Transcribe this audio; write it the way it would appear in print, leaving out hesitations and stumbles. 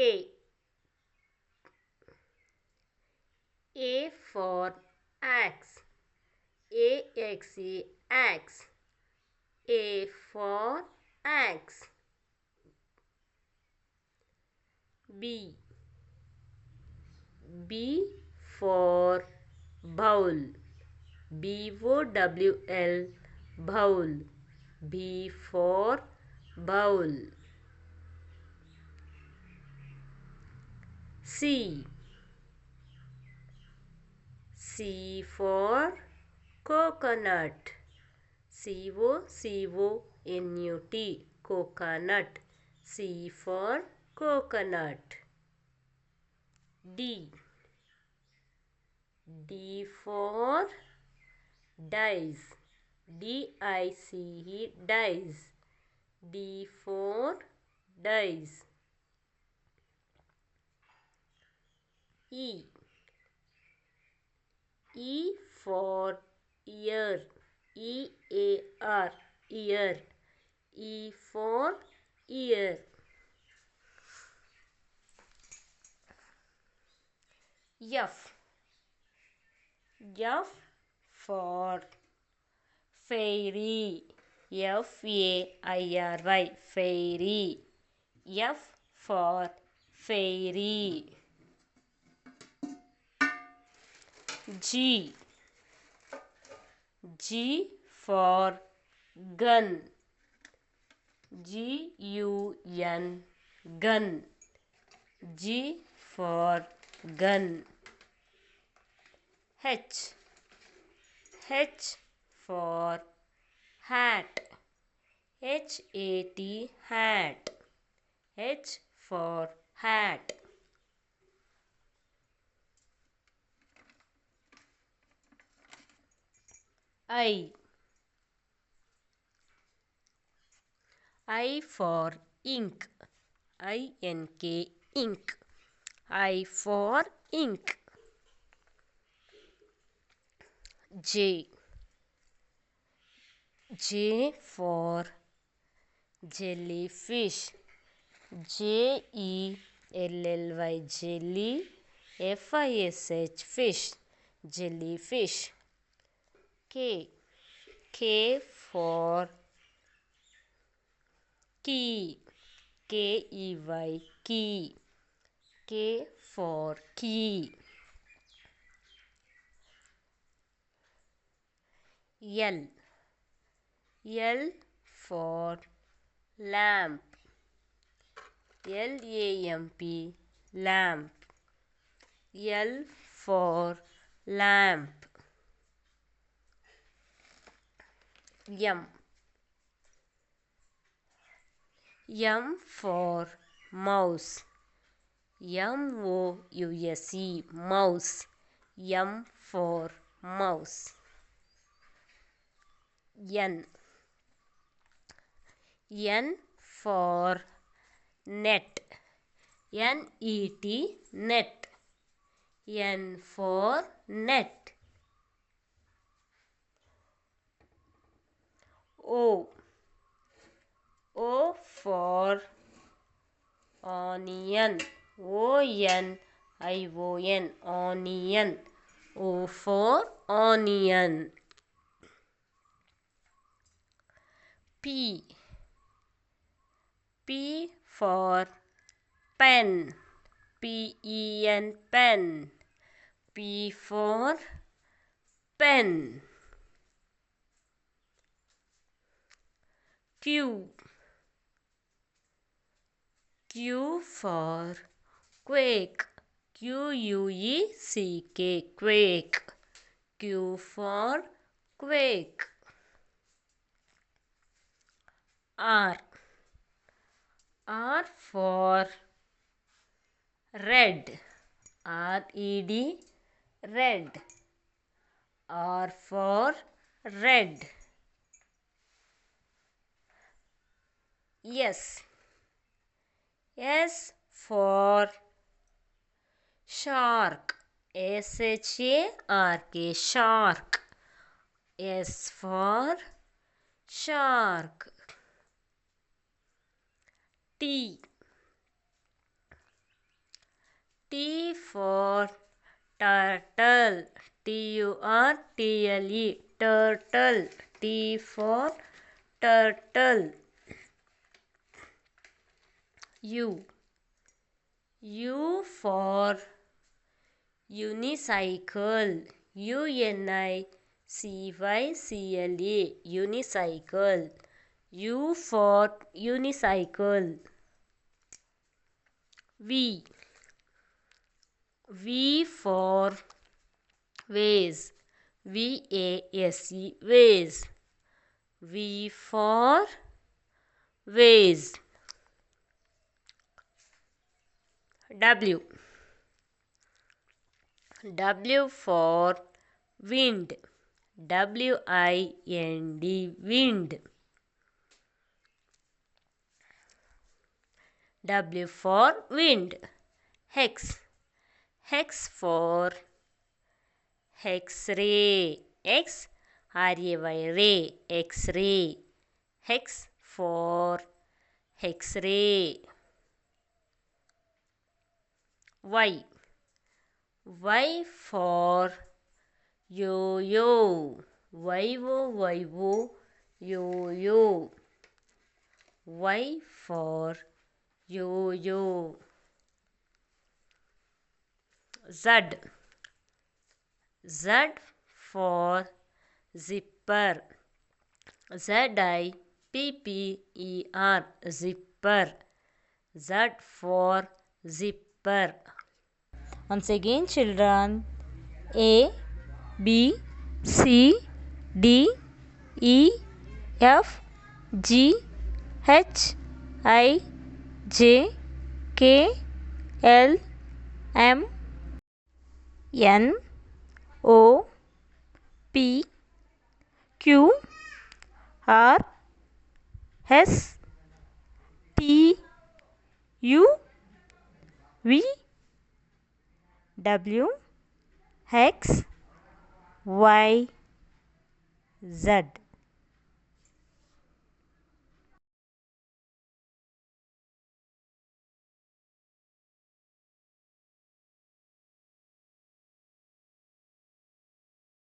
A. A for axe. A-X-E, axe. A for axe. B. B for bowl. B-O-W-L, bowl. B for bowl. C. C for coconut. C-O-C-O-N-U-T, coconut. C for coconut. D. D for dice. D-I-C-E, dice. D for dice. E. E for ear. E-A-R, ear. E for ear. F. F for fairy. F-A-I-R-Y, fairy. F for fairy. G. G for gun. G-U-N, gun. G for gun. H. H for hat. H-A-T, hat. H for hat. I. I for ink. I-N-K, ink. I for ink. J. J for jellyfish. J-E-L-L-Y, jelly. F-I-S-H, fish. Jellyfish. K. K for key. K-E-Y, key. K for key. L. L for lamp. L-A-M-P, lamp. L for lamp. M. M for mouse. M-O-U-S-E, mouse. M for mouse. N. N for net. N-E-T, net. N for net. O. O for onion. O-N-I-O-N, onion. O for onion. P. P for pen. P-E-N, pen. P for pen. Q. Q for quake. Q-U-E-C-K, quake. Q for quake. R. R for red. R-E-D, red. R for red. S. S for shark. S-H-A-R-K, shark. S for shark. T. T for turtle. Turtle. Turtle. T for turtle. U. U for unicycle. Unicycle. Unicycle. U for unicycle. V. V for vase. Vase. Vase. V for vase. W. W for wind. Wind. Wind. W for wind. Hex. Hex for X-ray. X-ray. Ray. X-ray. Hex for X-ray. Y. Y for yo-yo. Y-O. Yo-yo. Y for yo-yo. Z. Z for zipper. Zipper. Zipper. Z for zipper. Once again, children. A, B, C, D, E, F, G, H, I, J, K, L, M, N, O, P, Q, R, S, T, U, V, W, X, Y, Z.